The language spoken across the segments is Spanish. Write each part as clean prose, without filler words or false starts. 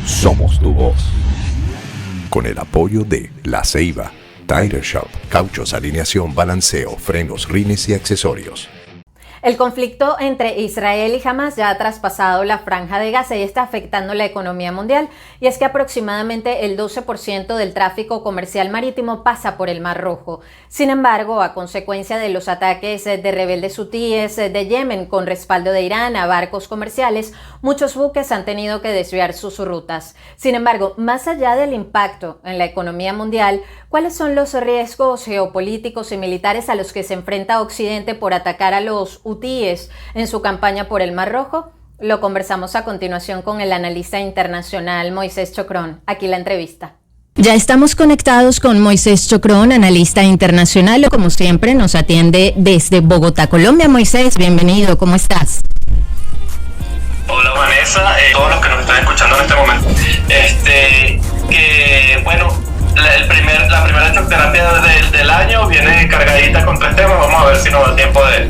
Somos tu voz. Con el apoyo de La Ceiba, Tire Shop, cauchos, alineación, balanceo, frenos, rines y accesorios. El conflicto entre Israel y Hamas ya ha traspasado la franja de Gaza y está afectando la economía mundial, y es que aproximadamente el 12% del tráfico comercial marítimo pasa por el Mar Rojo. Sin embargo, a consecuencia de los ataques de rebeldes hutíes de Yemen con respaldo de Irán a barcos comerciales, muchos buques han tenido que desviar sus rutas. Sin embargo, más allá del impacto en la economía mundial, ¿cuáles son los riesgos geopolíticos y militares a los que se enfrenta Occidente por atacar a los hutíes en su campaña por el Mar Rojo? Lo conversamos a continuación con el analista internacional Moisés Chocrón. Aquí la entrevista. Ya estamos conectados con Moisés Chocrón, analista internacional. Como siempre, nos atiende desde Bogotá, Colombia. Moisés, bienvenido. ¿Cómo estás? Hola Vanessa, todos los que nos están escuchando en este momento. La primera chocoterapia del año viene cargadita con 3 temas. Vamos a ver si nos da tiempo de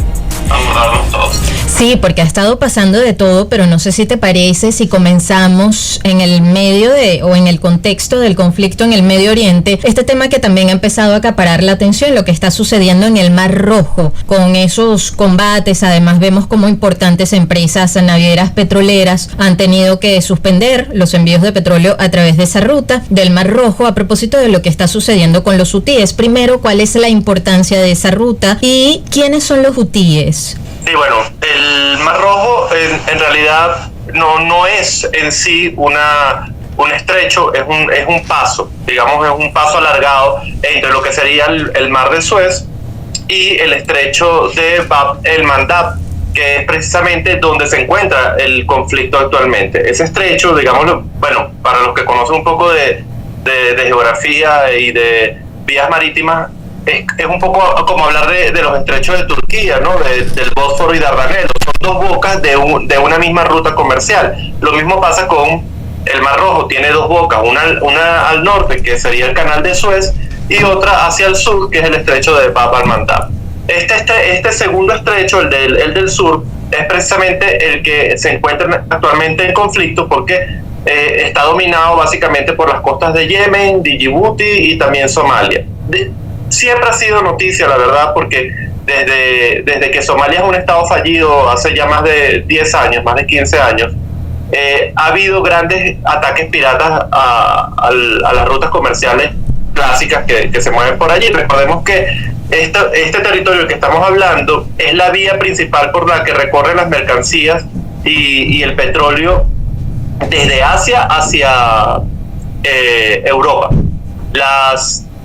abordarlos todos. Sí, porque ha estado pasando de todo, pero no sé si te parece si comenzamos en el medio o en el contexto del conflicto en el Medio Oriente, este tema que también ha empezado a acaparar la atención, lo que está sucediendo en el Mar Rojo, con esos combates. Además vemos como importantes empresas navieras petroleras han tenido que suspender los envíos de petróleo a través de esa ruta del Mar Rojo, a propósito de lo que está sucediendo con los hutíes. Primero, ¿cuál es la importancia de esa ruta y quiénes son los hutíes? Sí, bueno, el Mar Rojo en realidad no es en sí un estrecho, es un paso, digamos, es un paso alargado entre lo que sería el Mar de Suez y el estrecho de Bab el-Mandab, que es precisamente donde se encuentra el conflicto actualmente. Ese estrecho, digámoslo, bueno, para los que conocen un poco de geografía y de vías marítimas, es un poco como hablar de los estrechos de Turquía, ¿no? Del Bósforo y Dardanelo. Son 2 bocas de una misma ruta comercial. Lo mismo pasa con el Mar Rojo. Tiene 2 bocas, una al norte, que sería el Canal de Suez, y otra hacia el sur, que es el estrecho de Bab el-Mandab. Este segundo estrecho, el del sur, es precisamente el que se encuentra actualmente en conflicto, porque está dominado básicamente por las costas de Yemen, de Djibouti y también Somalia. Siempre ha sido noticia, la verdad, porque desde que Somalia es un estado fallido hace ya más de 10 años, más de 15 años, ha habido grandes ataques piratas a las rutas comerciales clásicas que se mueven por allí. Recordemos que este territorio que estamos hablando es la vía principal por la que recorren las mercancías y el petróleo desde Asia hacia Europa.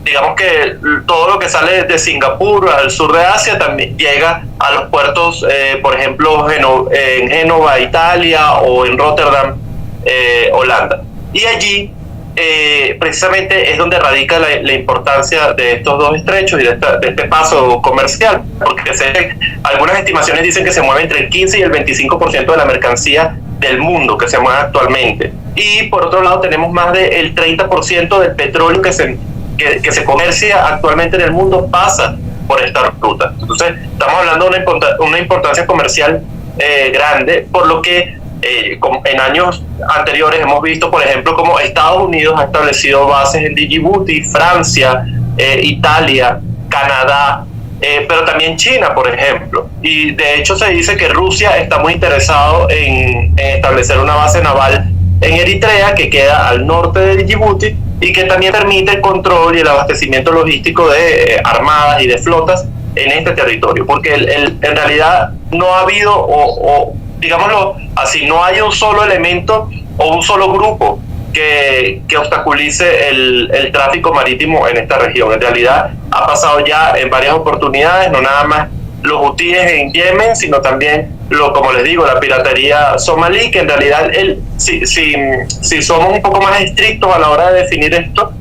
Digamos que todo lo que sale de Singapur al sur de Asia también llega a los puertos, por ejemplo, en Génova, Italia, o en Rotterdam, Holanda. Y allí precisamente es donde radica la importancia de estos 2 estrechos y de este paso comercial, porque algunas estimaciones dicen que se mueve entre el 15 y el 25% de la mercancía del mundo que se mueve actualmente. Y por otro lado tenemos más del 30% del petróleo que se comercia actualmente en el mundo pasa por esta ruta. Entonces estamos hablando de una importancia comercial grande, por lo que en años anteriores hemos visto, por ejemplo, como Estados Unidos ha establecido bases en Djibouti, Francia, Italia, Canadá, pero también China, por ejemplo. Y de hecho se dice que Rusia está muy interesado en establecer una base naval en Eritrea, que queda al norte de Djibouti, y que también permite el control y el abastecimiento logístico de armadas y de flotas en este territorio, porque en realidad no ha habido, o digámoslo así, no hay un solo elemento o un solo grupo que obstaculice el tráfico marítimo en esta región. En realidad ha pasado ya en varias oportunidades, no nada más los hutíes en Yemen, sino también, como les digo, la piratería somalí, que en realidad si somos un poco más estrictos a la hora de definir esto,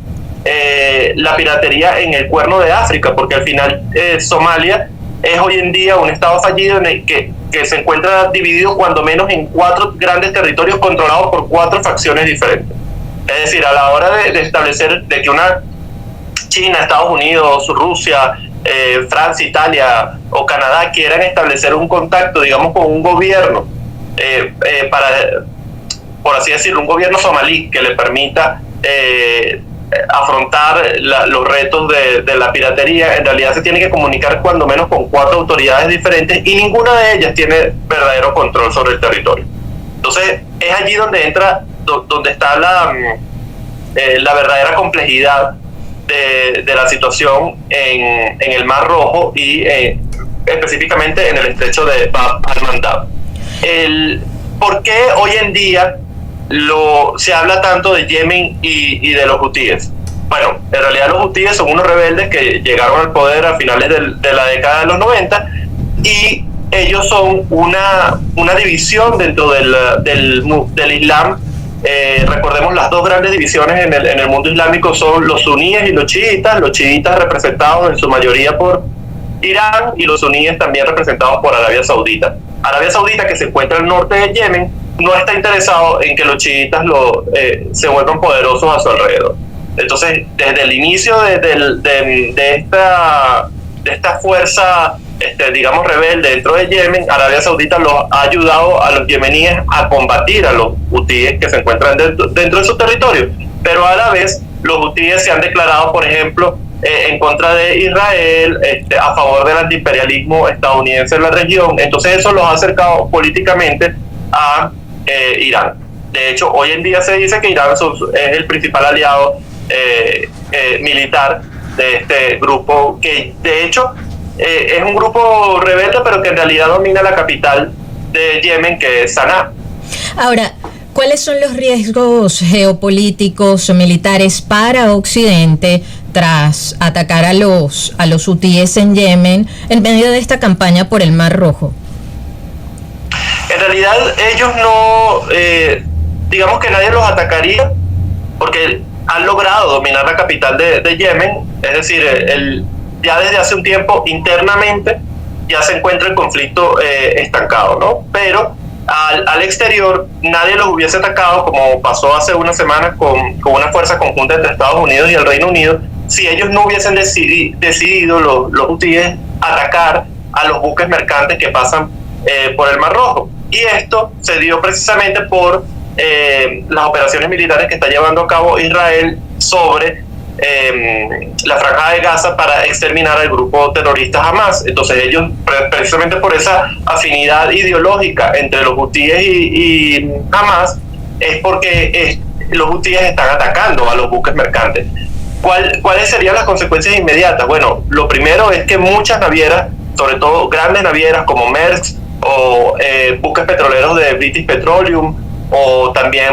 la piratería en el Cuerno de África, porque al final Somalia es hoy en día un estado fallido en el que se encuentra dividido cuando menos en 4 grandes territorios controlados por 4 facciones diferentes. Es decir, a la hora de establecer de que una China, Estados Unidos, Rusia, Francia, Italia o Canadá quieran establecer un contacto, digamos, con un gobierno para por así decirlo, un gobierno somalí que le permita afrontar los retos de la piratería, en realidad se tiene que comunicar cuando menos con 4 autoridades diferentes y ninguna de ellas tiene verdadero control sobre el territorio. Entonces es allí donde entra, donde está la verdadera complejidad de la situación en el Mar Rojo y específicamente en el estrecho de Bab al-Mandab. ¿Por qué hoy en día se habla tanto de Yemen y de los hutíes? Bueno, en realidad los hutíes son unos rebeldes que llegaron al poder a finales de la década de los 90 y ellos son una división dentro del Islam. Recordemos las 2 grandes divisiones en el mundo islámico son los suníes y los chiitas representados en su mayoría por Irán y los suníes también representados por Arabia Saudita. Arabia Saudita, que se encuentra al norte de Yemen, no está interesado en que los chiitas se vuelvan poderosos a su alrededor. Entonces, desde el inicio de esta fuerza, digamos, rebelde dentro de Yemen, Arabia Saudita ha ayudado a los yemeníes a combatir a los hutíes que se encuentran dentro de su territorio. Pero a la vez, los hutíes se han declarado, por ejemplo, en contra de Israel, a favor del antiimperialismo estadounidense en la región. Entonces eso los ha acercado políticamente a Irán. De hecho, hoy en día se dice que Irán es el principal aliado militar de este grupo, que de hecho es un grupo rebelde, pero que en realidad domina la capital de Yemen, que es Sanaa. Ahora, ¿cuáles son los riesgos geopolíticos o militares para Occidente tras atacar a los hutíes en Yemen en medio de esta campaña por el Mar Rojo? En realidad ellos no, digamos que nadie los atacaría porque han logrado dominar la capital de Yemen, es decir, ya desde hace un tiempo internamente ya se encuentra el conflicto estancado, ¿no? Pero al exterior nadie los hubiese atacado como pasó hace unas semanas con una fuerza conjunta entre Estados Unidos y el Reino Unido si ellos no hubiesen decidido los hutíes atacar a los buques mercantes que pasan por el Mar Rojo. Y esto se dio precisamente por las operaciones militares que está llevando a cabo Israel sobre la Franja de Gaza para exterminar al grupo terrorista Hamas. Entonces ellos, precisamente por esa afinidad ideológica entre los hutíes y Hamas, es porque los hutíes están atacando a los buques mercantes. ¿Cuáles serían las consecuencias inmediatas? Bueno, lo primero es que muchas navieras, sobre todo grandes navieras como Maersk o buques petroleros de British Petroleum o también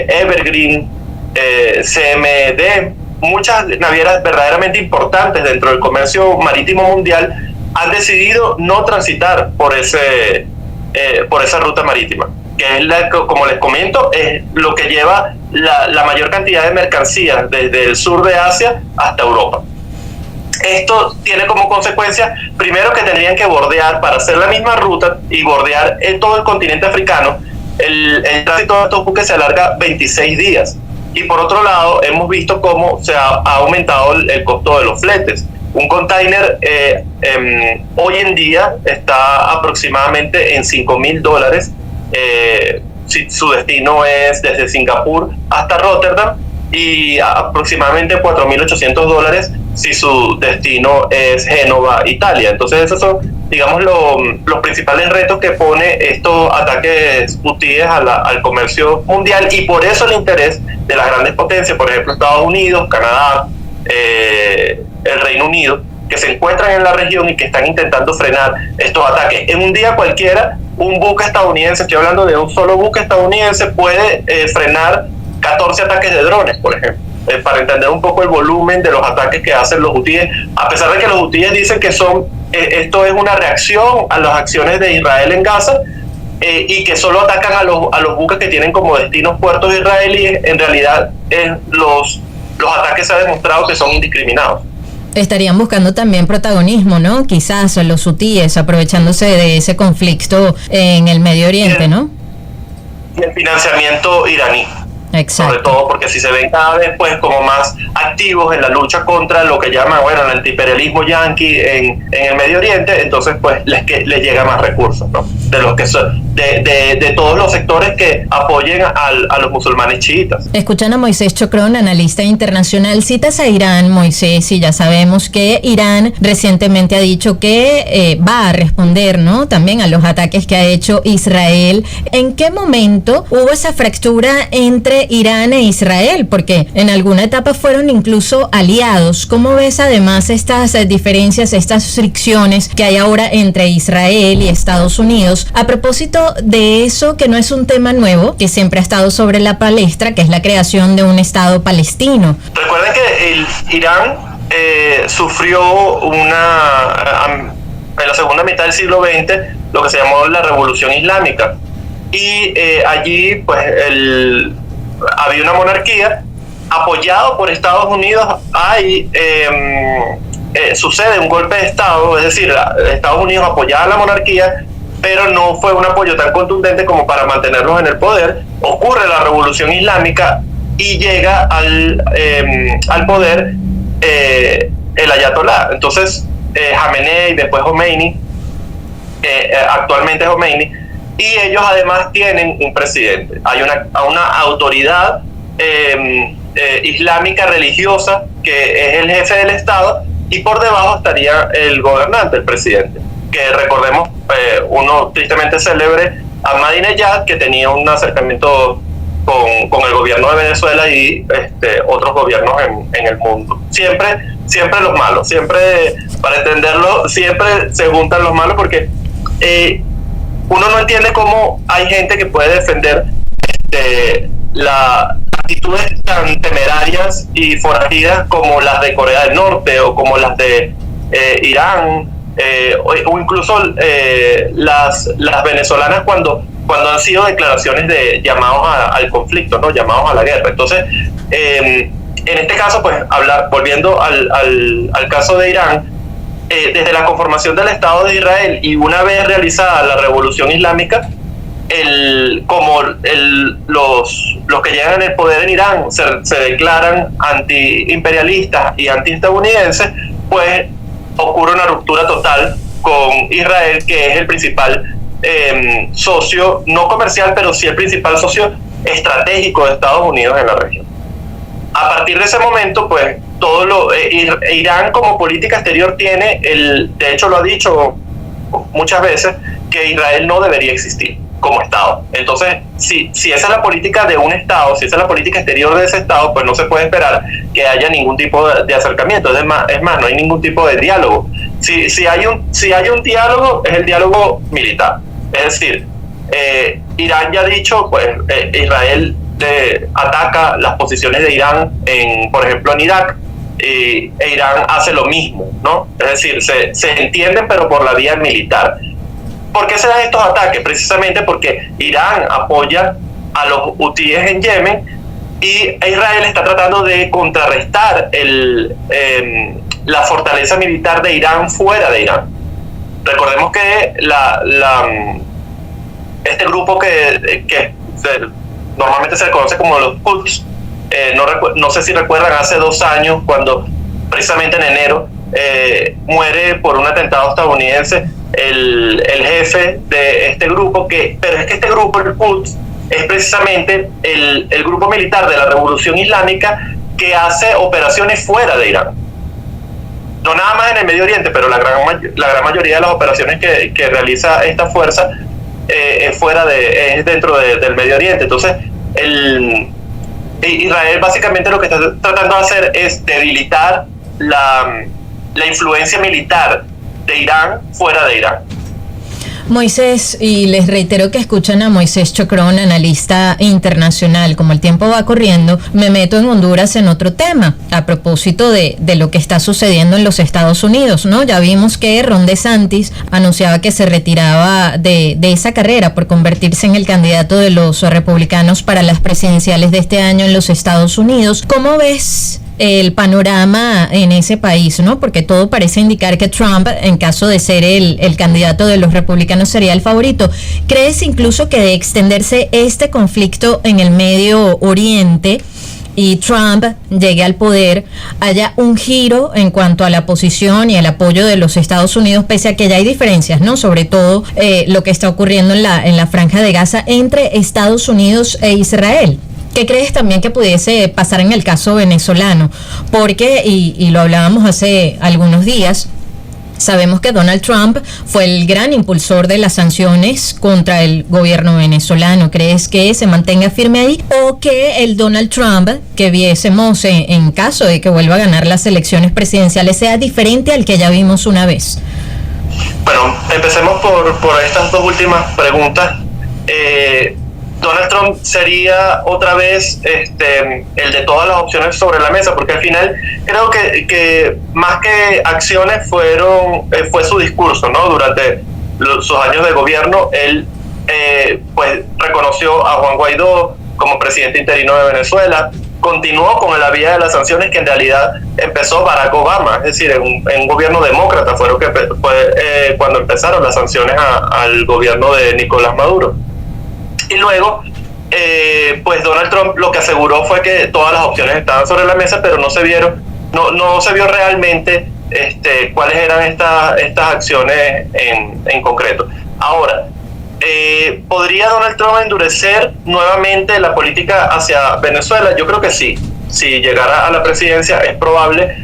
Evergreen, CMD, muchas navieras verdaderamente importantes dentro del comercio marítimo mundial han decidido no transitar por esa ruta marítima, que es como les comento, es lo que lleva la mayor cantidad de mercancías desde el sur de Asia hasta Europa. Esto tiene como consecuencia, primero, que tendrían que bordear, para hacer la misma ruta y bordear todo el continente africano, el tránsito de estos buques se alarga 26 días. Y por otro lado, hemos visto cómo se ha aumentado el costo de los fletes. Un container hoy en día está aproximadamente en $5,000 si su destino es desde Singapur hasta Rotterdam, y aproximadamente $4,800 si su destino es Génova, Italia. Entonces esos son, digamos, los principales retos que pone estos ataques hutíes al comercio mundial, y por eso el interés de las grandes potencias, por ejemplo Estados Unidos, Canadá, el Reino Unido, que se encuentran en la región y que están intentando frenar estos ataques. En un día cualquiera, un buque estadounidense, estoy hablando de un solo buque estadounidense, puede frenar 14 ataques de drones, por ejemplo, para entender un poco el volumen de los ataques que hacen los hutíes, a pesar de que los hutíes dicen que esto es una reacción a las acciones de Israel en Gaza, y que solo atacan a los buques que tienen como destinos puertos israelíes. En realidad los ataques se ha demostrado que son indiscriminados. Estarían buscando también protagonismo, ¿no? Quizás los hutíes aprovechándose de ese conflicto en el Medio Oriente, ¿no? Y el financiamiento iraní. Exacto. Sobre todo porque si se ven cada vez pues como más activos en la lucha contra lo que llaman, el antiimperialismo yanqui en el Medio Oriente, entonces pues les llega más recursos, ¿no? De los que de todos los sectores que apoyen a los musulmanes chiitas. Escuchan a Moisés Chocrón, analista internacional. Citas a Irán, Moisés, y ya sabemos que Irán recientemente ha dicho que va a responder, ¿no?, también a los ataques que ha hecho Israel. ¿En qué momento hubo esa fractura entre Irán e Israel? Porque en alguna etapa fueron incluso aliados. ¿Cómo ves además estas diferencias, estas fricciones que hay ahora entre Israel y Estados Unidos? A propósito de eso, que no es un tema nuevo, que siempre ha estado sobre la palestra, que es la creación de un Estado palestino. Recuerden que Irán sufrió en la segunda mitad del siglo XX lo que se llamó la Revolución Islámica, y allí pues había una monarquía apoyado por Estados Unidos. Sucede un golpe de Estado, es decir, Estados Unidos apoyaba a la monarquía, pero no fue un apoyo tan contundente como para mantenerlos en el poder. Ocurre la Revolución Islámica y llega al poder el ayatolá. Entonces Jamenei, después Khomeini, actualmente Khomeini, y ellos además tienen un presidente. Hay una autoridad islámica religiosa que es el jefe del Estado, y por debajo estaría el gobernante, el presidente, que recordemos uno tristemente célebre, Ahmadinejad, que tenía un acercamiento con el gobierno de Venezuela y otros gobiernos en el mundo. Siempre los malos, siempre, para entenderlo, siempre se juntan los malos, porque uno no entiende cómo hay gente que puede defender las actitudes tan temerarias y forajidas como las de Corea del Norte o como las de Irán, o incluso las venezolanas cuando han sido declaraciones de llamados al conflicto, ¿no?, llamados a la guerra. Entonces, en este caso, pues volviendo al caso de Irán, desde la conformación del Estado de Israel y una vez realizada la Revolución Islámica, los que llegan al poder en Irán se declaran anti-imperialistas y anti-estadounidenses, pues ocurre una ruptura total con Israel, que es el principal socio, no comercial, pero sí el principal socio estratégico de Estados Unidos en la región. A partir de ese momento, pues Irán como política exterior tiene, de hecho lo ha dicho muchas veces, que Israel no debería existir como Estado. Entonces, si esa es la política de un Estado, si esa es la política exterior de ese Estado, pues no se puede esperar que haya ningún tipo de acercamiento. Es más, no hay ningún tipo de diálogo. Si hay un diálogo, es el diálogo militar. Es decir, Irán ya ha dicho, pues Israel ataca las posiciones de Irán, por ejemplo, en Irak, e Irán hace lo mismo, ¿no? Es decir, se entienden, pero por la vía militar. ¿Por qué se dan estos ataques? Precisamente porque Irán apoya a los hutíes en Yemen y Israel está tratando de contrarrestar la fortaleza militar de Irán fuera de Irán. Recordemos que este grupo que normalmente se le conoce como los Quds, no sé si recuerdan, hace 2 años, cuando precisamente en enero muere por un atentado estadounidense el jefe de este grupo, pero es que este grupo, el Quds, es precisamente el grupo militar de la Revolución Islámica que hace operaciones fuera de Irán. No nada más en el Medio Oriente, pero la gran mayoría de las operaciones que realiza esta fuerza es dentro del Medio Oriente. Entonces, Israel básicamente lo que está tratando de hacer es debilitar la influencia militar de Irán fuera de Irán. Moisés, y les reitero que escuchan a Moisés Chocrón, analista internacional. Como el tiempo va corriendo, me meto en Honduras en otro tema, a propósito de lo que está sucediendo en los Estados Unidos, ¿no? Ya vimos que Ron DeSantis anunciaba que se retiraba de esa carrera por convertirse en el candidato de los republicanos para las presidenciales de este año en los Estados Unidos. ¿Cómo ves el panorama en ese país, ¿no? Porque todo parece indicar que Trump, en caso de ser el candidato de los republicanos, sería el favorito. ¿Crees incluso que de extenderse este conflicto en el Medio Oriente, y Trump llegue al poder, haya un giro en cuanto a la posición y el apoyo de los Estados Unidos, pese a que ya hay diferencias, ¿no? Sobre todo lo que está ocurriendo en la Franja de Gaza entre Estados Unidos e Israel. ¿Qué crees también que pudiese pasar en el caso venezolano? Porque, y lo hablábamos hace algunos días, sabemos que Donald Trump fue el gran impulsor de las sanciones contra el gobierno venezolano. ¿Crees que se mantenga firme ahí? ¿O que el Donald Trump que viésemos en caso de que vuelva a ganar las elecciones presidenciales sea diferente al que ya vimos una vez? Bueno, empecemos por estas dos últimas preguntas. Donald Trump sería otra vez el de todas las opciones sobre la mesa, porque al final creo que más que acciones fue su discurso, ¿no? Durante sus años de gobierno, él pues reconoció a Juan Guaidó como presidente interino de Venezuela, continuó con la vía de las sanciones que en realidad empezó Barack Obama, es decir, en un gobierno demócrata fue cuando empezaron las sanciones al gobierno de Nicolás Maduro. Y luego, pues Donald Trump lo que aseguró fue que todas las opciones estaban sobre la mesa, pero no se vio realmente cuáles eran estas acciones en concreto. Ahora, ¿podría Donald Trump endurecer nuevamente la política hacia Venezuela? Yo creo que sí. Si llegara a la presidencia es probable,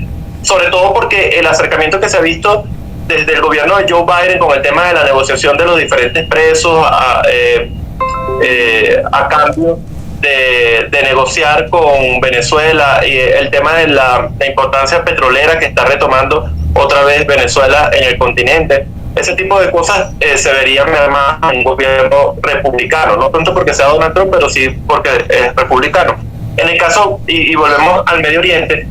sobre todo porque el acercamiento que se ha visto desde el gobierno de Joe Biden con el tema de la negociación de los diferentes presos a cambio de negociar con Venezuela, y el tema de la importancia petrolera que está retomando otra vez Venezuela en el continente. Ese tipo de cosas se verían más en un gobierno republicano, no tanto porque sea Donald Trump, pero sí porque es republicano. En el caso, y volvemos al Medio Oriente,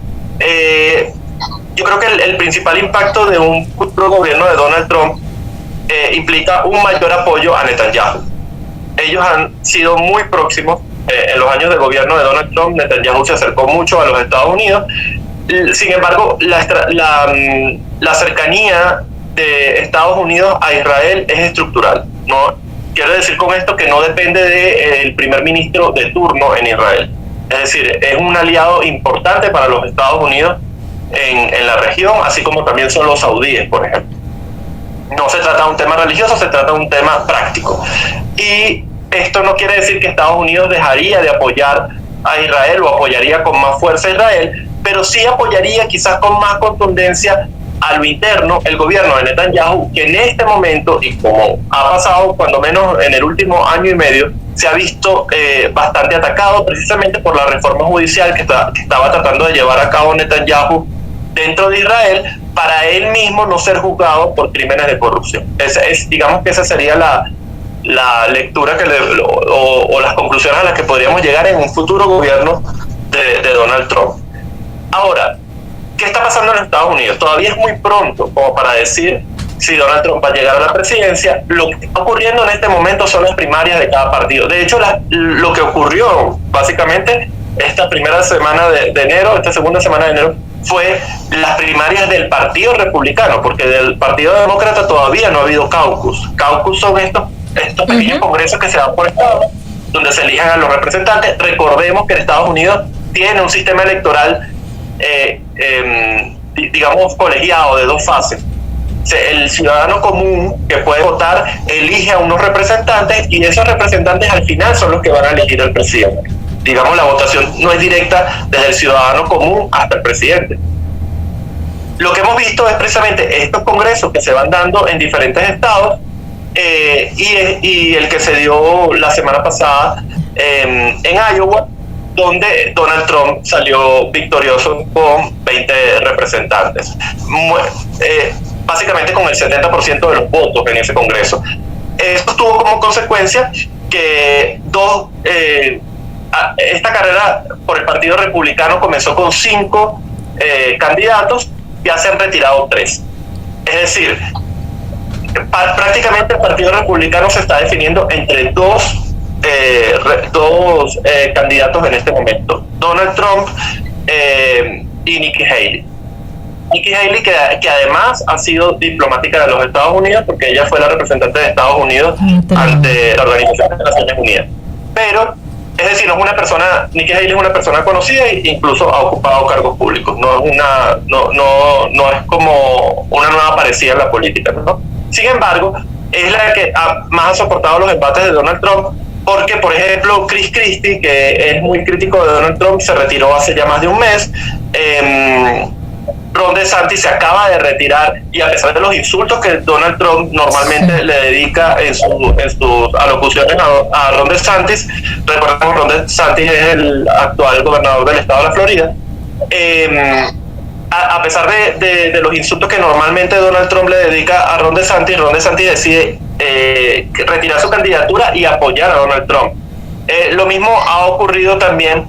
yo creo que el principal impacto de un futuro gobierno de Donald Trump implica un mayor apoyo a Netanyahu. Ellos han sido muy próximos en los años de gobierno de Donald Trump. Netanyahu se acercó mucho a los Estados Unidos. Sin embargo, la cercanía de Estados Unidos a Israel es estructural. No quiero decir con esto que no depende del primer ministro de turno en Israel. Es decir, es un aliado importante para los Estados Unidos en la región, así como también son los saudíes, por ejemplo. No se trata de un tema religioso, se trata de un tema práctico. Y esto no quiere decir que Estados Unidos dejaría de apoyar a Israel o apoyaría con más fuerza a Israel, pero sí apoyaría quizás con más contundencia a lo interno el gobierno de Netanyahu, que en este momento, y como ha pasado cuando menos en el último año y medio, se ha visto bastante atacado precisamente por la reforma judicial que estaba tratando de llevar a cabo Netanyahu dentro de Israel, para él mismo no ser juzgado por crímenes de corrupción. Digamos que esa sería la lectura o las conclusiones a las que podríamos llegar en un futuro gobierno de Donald Trump. Ahora, ¿qué está pasando en Estados Unidos? Todavía es muy pronto como para decir si Donald Trump va a llegar a la presidencia. Lo que está ocurriendo en este momento son las primarias de cada partido. De hecho, lo que ocurrió básicamente esta primera semana de enero, esta segunda semana de enero, fue las primarias del Partido Republicano, porque del Partido Demócrata todavía no ha habido caucus. Caucus son estos pequeños congresos que se dan por estado, donde se elijan a los representantes. Recordemos que en Estados Unidos tiene un sistema electoral, digamos, colegiado de dos fases. El ciudadano común que puede votar elige a unos representantes, y esos representantes al final son los que van a elegir al presidente. Digamos, la votación no es directa desde el ciudadano común hasta el presidente. Lo que hemos visto es precisamente estos congresos que se van dando en diferentes estados, y el que se dio la semana pasada en Iowa, donde Donald Trump salió victorioso con 20 representantes, básicamente con el 70% de los votos en ese congreso. Esto tuvo como consecuencia que esta carrera por el Partido Republicano comenzó con 5 candidatos, ya se han retirado 3. Es decir, prácticamente el Partido Republicano se está definiendo entre dos candidatos en este momento: Donald Trump y Nikki Haley. Nikki Haley, que además ha sido diplomática de los Estados Unidos, porque ella fue la representante de Estados Unidos ante la Organización de las Naciones Unidas. Pero Es decir, Nikki Haley es una persona conocida e incluso ha ocupado cargos públicos. No es como una nueva aparecida en la política, ¿no? Sin embargo, es la que más ha soportado los embates de Donald Trump, porque, por ejemplo, Chris Christie, que es muy crítico de Donald Trump, se retiró hace ya más de un mes. Ron DeSantis se acaba de retirar, y a pesar de los insultos que Donald Trump normalmente le dedica en sus alocuciones a Ron DeSantis, recordemos que Ron DeSantis es el actual gobernador del estado de la Florida, a pesar de los insultos que normalmente Donald Trump le dedica a Ron DeSantis decide retirar su candidatura y apoyar a Donald Trump. Lo mismo ha ocurrido también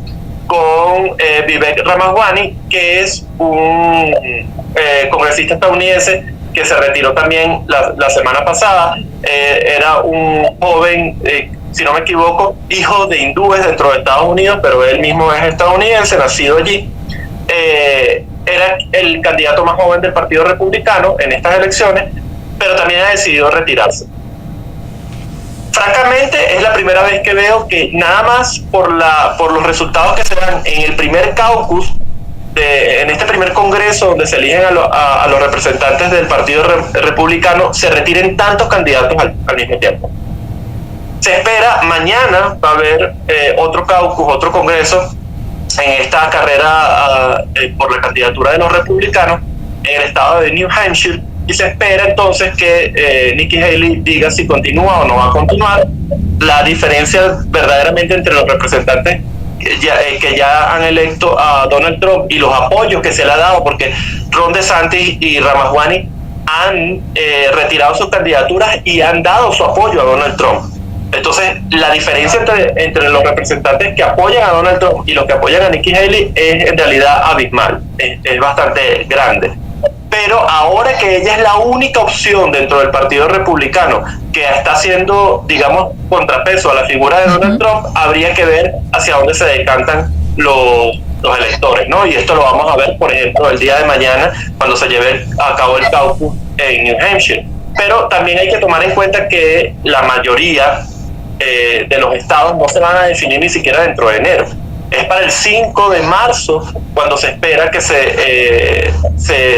con Vivek Ramaswamy, que es un congresista estadounidense que se retiró también la semana pasada. Era un joven, si no me equivoco, hijo de hindúes dentro de Estados Unidos, pero él mismo es estadounidense, nacido allí. Era el candidato más joven del Partido Republicano en estas elecciones, pero también ha decidido retirarse. Francamente, es la primera vez que veo que nada más por los resultados que se dan en el primer caucus, en este primer congreso donde se eligen a los representantes del Partido Republicano, se retiren tantos candidatos al mismo tiempo. Se espera, mañana va a haber otro caucus, otro congreso en esta carrera por la candidatura de los republicanos en el estado de New Hampshire, y se espera entonces que Nikki Haley diga si continúa o no va a continuar. La diferencia verdaderamente entre los representantes que ya han electo a Donald Trump y los apoyos que se le ha dado, porque Ron DeSantis y Ramaswamy han retirado sus candidaturas y han dado su apoyo a Donald Trump. Entonces, la diferencia entre los representantes que apoyan a Donald Trump y los que apoyan a Nikki Haley es en realidad abismal, es bastante grande. Pero ahora que ella es la única opción dentro del Partido Republicano que está haciendo, digamos, contrapeso a la figura de Donald Trump, habría que ver hacia dónde se decantan los electores, ¿no? Y esto lo vamos a ver, por ejemplo, el día de mañana, cuando se lleve a cabo el caucus en New Hampshire. Pero también hay que tomar en cuenta que la mayoría de los estados no se van a definir ni siquiera dentro de enero. Es para el 5 de marzo cuando se espera que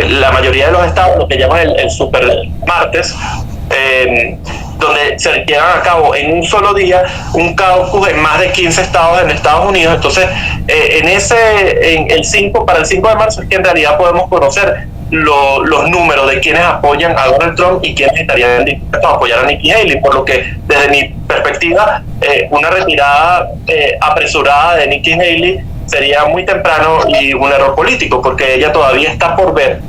la mayoría de los estados, lo que llaman el super martes, donde se llevan a cabo en un solo día un caucus en más de 15 estados en Estados Unidos. Entonces, para el 5 de marzo es que en realidad podemos conocer los números de quienes apoyan a Donald Trump y quienes estarían dispuestos a apoyar a Nikki Haley, por lo que desde mi perspectiva una retirada apresurada de Nikki Haley sería muy temprano y un error político, porque ella todavía está por ver,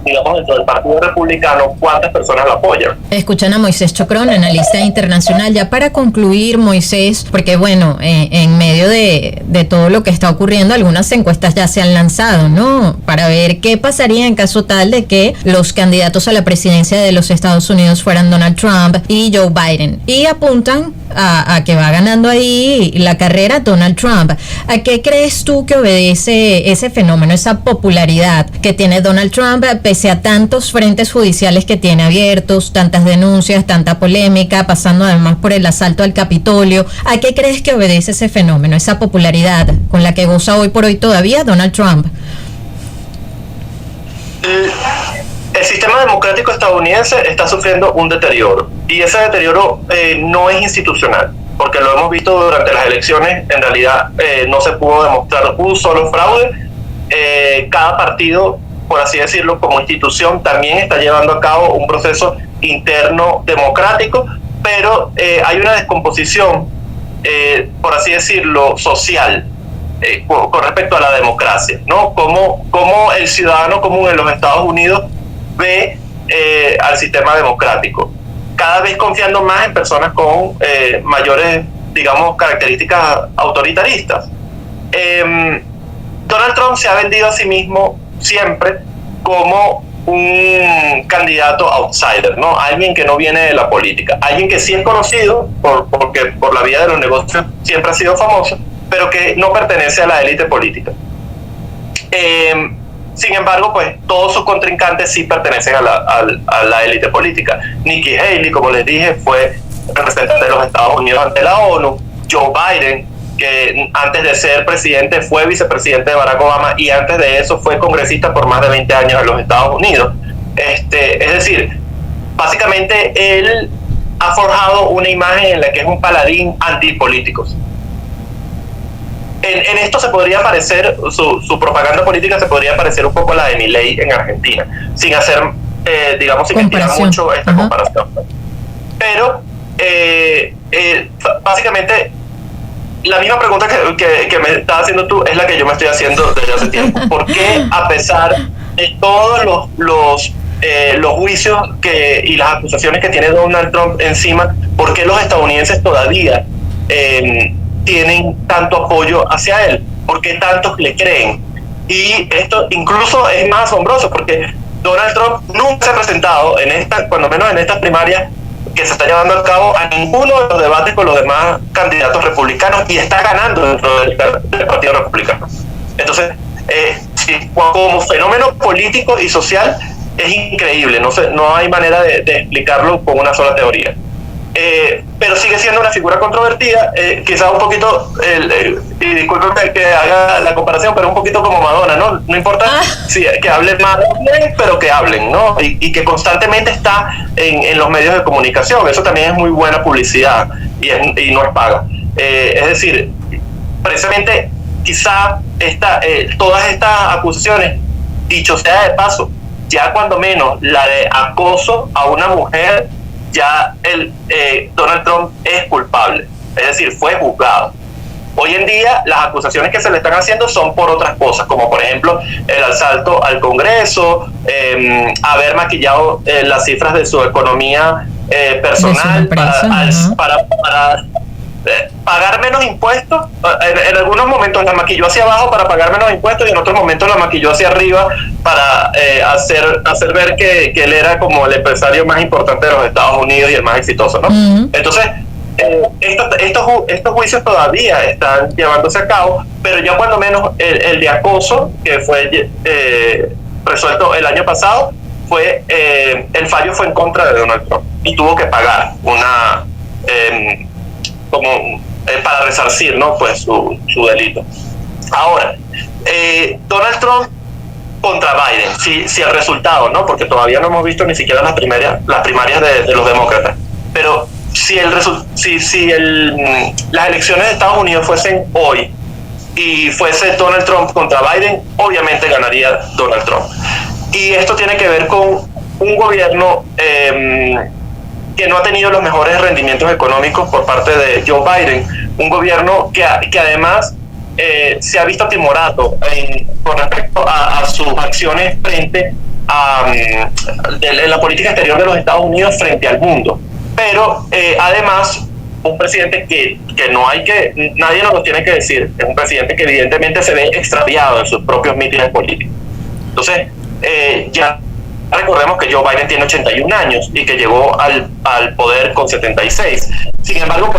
digamos, dentro del Partido Republicano cuántas personas la apoyan. Escuchan a Moisés Chocrón, analista internacional. Ya para concluir, Moisés, porque bueno, en medio de todo lo que está ocurriendo, algunas encuestas ya se han lanzado, ¿no? Para ver qué pasaría en caso tal de que los candidatos a la presidencia de los Estados Unidos fueran Donald Trump y Joe Biden. Y apuntan a que va ganando ahí la carrera Donald Trump. ¿A qué crees tú que obedece ese fenómeno, esa popularidad que tiene Donald Trump, pese a tantos frentes judiciales que tiene abiertos, tantas denuncias, tanta polémica, pasando además por el asalto al Capitolio? ¿A qué crees que obedece ese fenómeno, esa popularidad con la que goza hoy por hoy todavía Donald Trump? El sistema democrático estadounidense está sufriendo un deterioro, y ese deterioro no es institucional, porque lo hemos visto durante las elecciones. En realidad no se pudo demostrar un solo fraude. Cada partido, por así decirlo, como institución, también está llevando a cabo un proceso interno democrático, pero hay una descomposición, por así decirlo, social con respecto a la democracia, ¿no? Cómo el ciudadano común en los Estados Unidos ve al sistema democrático, cada vez confiando más en personas con mayores, digamos, características autoritaristas. Donald Trump se ha vendido a sí mismo siempre como un candidato outsider, ¿no? Alguien que no viene de la política, alguien que sí es conocido porque por la vía de los negocios siempre ha sido famoso, pero que no pertenece a la élite política. Sin embargo, pues todos sus contrincantes sí pertenecen a la élite política. Nikki Haley, como les dije, fue representante de los Estados Unidos ante la ONU. Joe Biden que antes de ser presidente fue vicepresidente de Barack Obama y antes de eso fue congresista por más de 20 años en los Estados Unidos. Es decir, básicamente él ha forjado una imagen en la que es un paladín antipolíticos. En esto se podría parecer, su propaganda política se podría parecer un poco a la de Milei en Argentina, sin hacer, digamos, sin estirar mucho esta comparación. Pero, básicamente, la misma pregunta que me estás haciendo tú es la que yo me estoy haciendo desde hace tiempo. ¿Por qué, a pesar de todos los juicios y las acusaciones que tiene Donald Trump encima, por qué los estadounidenses todavía tienen tanto apoyo hacia él? ¿Por qué tantos le creen? Y esto incluso es más asombroso porque Donald Trump nunca se ha presentado cuando menos en estas primarias que se está llevando a cabo, a ninguno de los debates con los demás candidatos republicanos, y está ganando dentro del Partido Republicano. Entonces, como fenómeno político y social es increíble, no hay manera de explicarlo con una sola teoría. Pero sigue siendo una figura controvertida, quizás un poquito, y discúlpenme que haga la comparación, pero un poquito como Madonna, ¿no? No importa que hablen mal, pero que hablen, ¿no? Y que constantemente está en los medios de comunicación. Eso también es muy buena publicidad y no es paga. Es decir, precisamente quizá todas estas acusaciones, dicho sea de paso, ya cuando menos la de acoso a una mujer, ya Donald Trump es culpable, es decir, fue juzgado. Hoy en día las acusaciones que se le están haciendo son por otras cosas, como por ejemplo el asalto al Congreso, haber maquillado las cifras de su economía personal para pagar menos impuestos. En algunos momentos la maquilló hacia abajo para pagar menos impuestos y en otros momentos la maquilló hacia arriba para hacer ver que él era como el empresario más importante de los Estados Unidos y el más exitoso, ¿no? Entonces, estos juicios todavía están llevándose a cabo, pero ya cuando menos el de acoso, que fue resuelto el año pasado, el fallo fue en contra de Donald Trump y tuvo que pagar para resarcir, ¿no? Pues su delito. Ahora, Donald Trump contra Biden, si el resultado, ¿no? Porque todavía no hemos visto ni siquiera las primarias de los demócratas, pero las elecciones de Estados Unidos fuesen hoy y fuese Donald Trump contra Biden, obviamente ganaría Donald Trump. Y esto tiene que ver con un gobierno que no ha tenido los mejores rendimientos económicos por parte de Joe Biden, un gobierno que además se ha visto timorato con respecto a sus acciones frente en la política exterior de los Estados Unidos frente al mundo. Pero además, un presidente que nadie nos lo tiene que decir, es un presidente que evidentemente se ve extraviado en sus propios mítines políticos. Entonces, ya recordemos que Joe Biden tiene 81 años y que llegó al poder con 76. Sin embargo,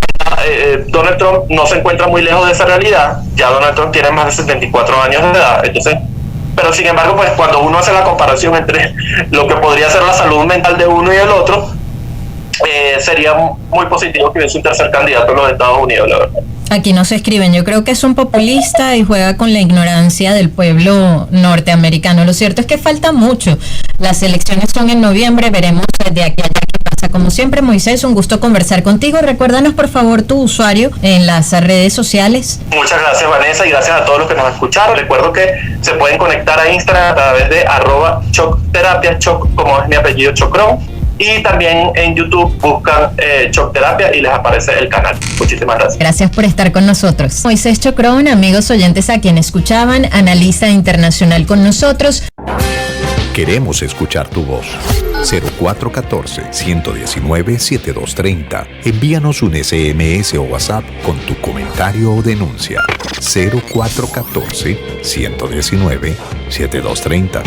Donald Trump no se encuentra muy lejos de esa realidad. Ya Donald Trump tiene más de 74 años de edad. Entonces, pero sin embargo, pues cuando uno hace la comparación entre lo que podría ser la salud mental de uno y el otro, sería muy positivo que hubiese un tercer candidato en los Estados Unidos, la verdad. Aquí nos escriben, yo creo que es un populista y juega con la ignorancia del pueblo norteamericano. Lo cierto es que falta mucho. Las elecciones son en noviembre, veremos de aquí a allá qué pasa. Como siempre, Moisés, un gusto conversar contigo. Recuérdanos, por favor, tu usuario en las redes sociales. Muchas gracias, Vanessa, y gracias a todos los que nos escucharon. Recuerdo que se pueden conectar a Instagram a través de @chocterapia, Choc como es mi apellido, Chocron. Y también en YouTube buscan Choc Terapia y les aparece el canal. Muchísimas gracias. Gracias por estar con nosotros. Moisés Chocron, amigos oyentes a quien escuchaban, analista internacional con nosotros. Queremos escuchar tu voz. 0414-119-7230. Envíanos un SMS o WhatsApp con tu comentario o denuncia. 0414-119-7230.